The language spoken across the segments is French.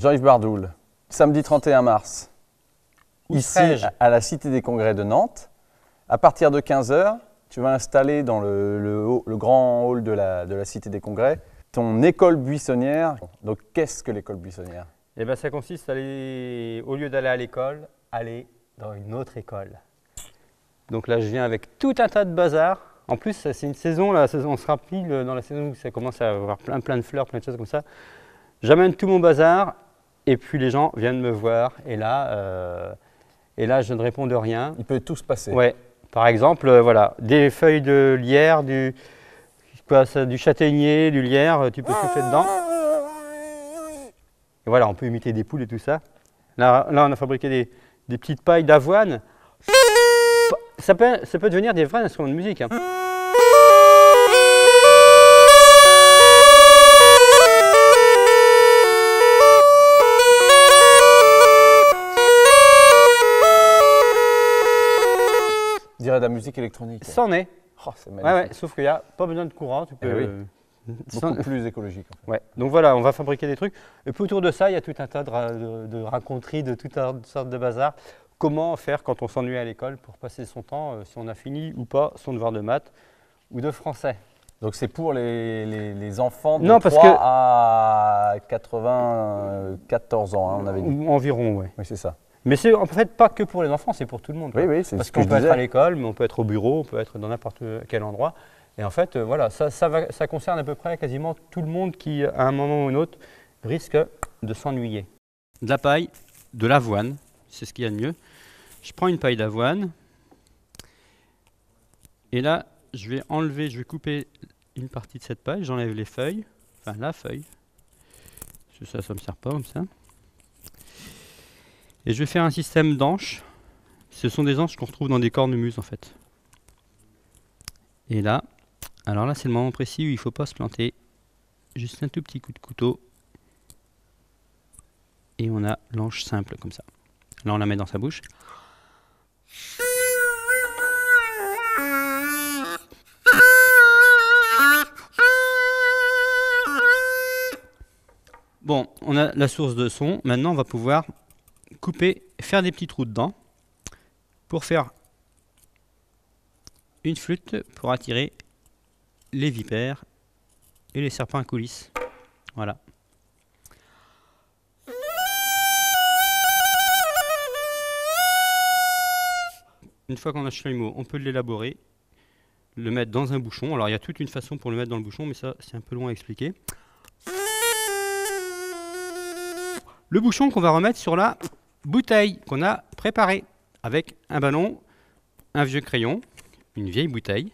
Jean-Yves Bardoul, samedi 31 mars, Où ici serais-je? à la Cité des Congrès de Nantes. À partir de 15 h, tu vas installer dans le grand hall de la Cité des Congrès ton école buissonnière. Donc qu'est-ce que l'école buissonnière? Eh ben, ça consiste à aller, au lieu d'aller à l'école, aller dans une autre école. Donc là, je viens avec tout un tas de bazar. En plus, c'est une saison, là, on se rappelle dans la saison où ça commence à avoir plein de fleurs, plein de choses comme ça. J'amène tout mon bazar et puis les gens viennent me voir. Et là, je ne réponds de rien. Il peut tout se passer. Ouais. Par exemple, voilà, des feuilles de lierre, du châtaignier, du lierre, tu peux souffler dedans. Et voilà, on peut imiter des poules et tout ça. Là on a fabriqué des petites pailles d'avoine. Ça peut devenir des vrais instruments de musique, hein. On dirait de la musique électronique. C'en est. Oh, c'est magnifique. Ouais, sauf qu'il n'y a pas besoin de courant. Tu peux, Beaucoup plus écologique. En fait. Ouais. Donc voilà, on va fabriquer des trucs. Et puis autour de ça, il y a tout un tas de raconteries, de toutes sortes de bazar. Comment faire quand on s'ennuie à l'école pour passer son temps, si on a fini ou pas son devoir de maths ou de français. Donc c'est pour les enfants de Non, 3 à 94 ans, hein, on avait dit. Ou environ, ouais. Oui, c'est ça. Mais c'est en fait pas que pour les enfants, c'est pour tout le monde. Oui, oui, c'est parce ce qu'on que je peut être disais. à l'école, mais on peut être au bureau, on peut être dans n'importe quel endroit. Et en fait, voilà, ça concerne à peu près quasiment tout le monde qui, à un moment ou un autre, risque de s'ennuyer. De la paille, de l'avoine, c'est ce qu'il y a de mieux. Je prends une paille d'avoine. Et là, je vais couper une partie de cette paille, j'enlève les feuilles, enfin la feuille. Parce que ça ne me sert pas comme ça. Et je vais faire un système d'anches. Ce sont des anches qu'on retrouve dans des cornemuses en fait. Et là, alors là c'est le moment précis où il ne faut pas se planter. Juste un tout petit coup de couteau. Et on a l'anche simple comme ça. Là on la met dans sa bouche. Bon, on a la source de son. Maintenant on va pouvoir couper, faire des petits trous dedans pour faire une flûte pour attirer les vipères et les serpents à coulisses. Voilà. Une fois qu'on a le chalumeau, on peut l'élaborer, le mettre dans un bouchon. Alors il y a toute une façon pour le mettre dans le bouchon, mais ça c'est un peu long à expliquer. Le bouchon qu'on va remettre sur la bouteille qu'on a préparée avec un ballon, un vieux crayon, une vieille bouteille.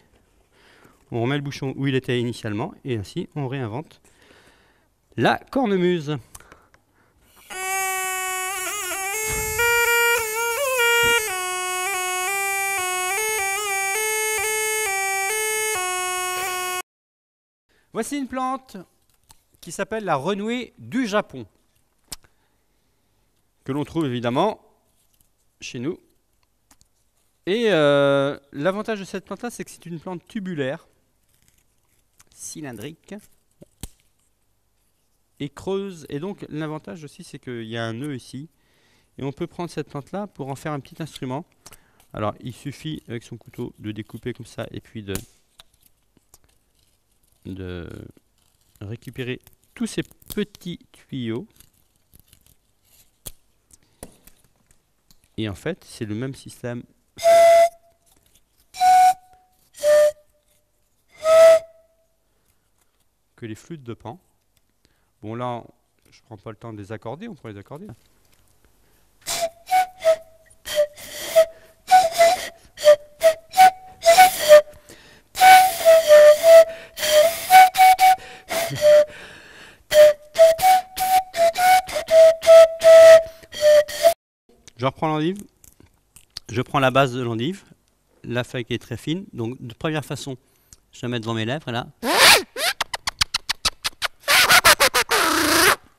On remet le bouchon où il était initialement et ainsi on réinvente la cornemuse. Voici une plante qui s'appelle la renouée du Japon, que l'on trouve évidemment chez nous. Et l'avantage de cette plante-là, c'est que c'est une plante tubulaire, cylindrique et creuse. Et donc l'avantage aussi, c'est qu'il y a un nœud ici. Et on peut prendre cette plante-là pour en faire un petit instrument. Alors il suffit avec son couteau de découper comme ça et puis de récupérer tous ces petits tuyaux. Et en fait, c'est le même système que les flûtes de Pan. Bon là, je prends pas le temps de les accorder, on pourrait les accorder. Je reprends l'endive, je prends la base de l'endive, la feuille qui est très fine. Donc de première façon, je la mets devant mes lèvres là.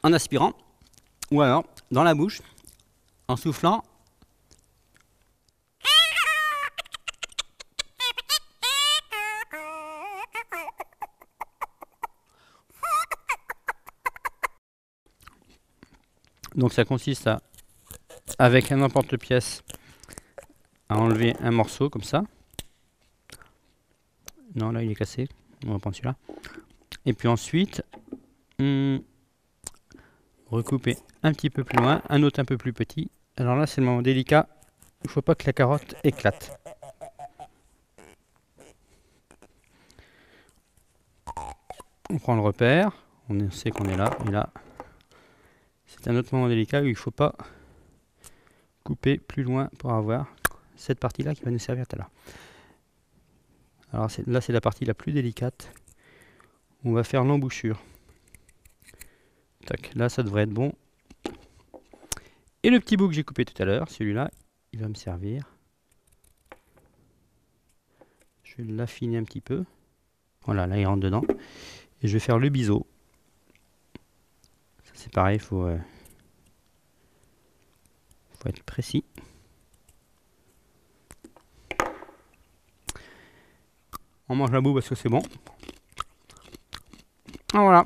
En aspirant, ou alors dans la bouche, en soufflant. Donc ça consiste à, avec un emporte-pièce, à enlever un morceau comme ça. Non, là il est cassé, on va prendre celui-là. Et puis ensuite, recouper un petit peu plus loin, un autre un peu plus petit. Alors là c'est le moment délicat, il ne faut pas que la carotte éclate. On prend le repère, on sait qu'on est là, et là, c'est un autre moment délicat où il ne faut pas couper plus loin pour avoir cette partie-là qui va nous servir tout à l'heure. Alors là, c'est la partie la plus délicate. On va faire l'embouchure. Tac, là, ça devrait être bon. Et le petit bout que j'ai coupé tout à l'heure, celui-là, il va me servir. Je vais l'affiner un petit peu. Voilà, là, il rentre dedans. Et je vais faire le biseau. Ça, c'est pareil, il faut être précis. On mange la boue parce que c'est bon. Ah, voilà.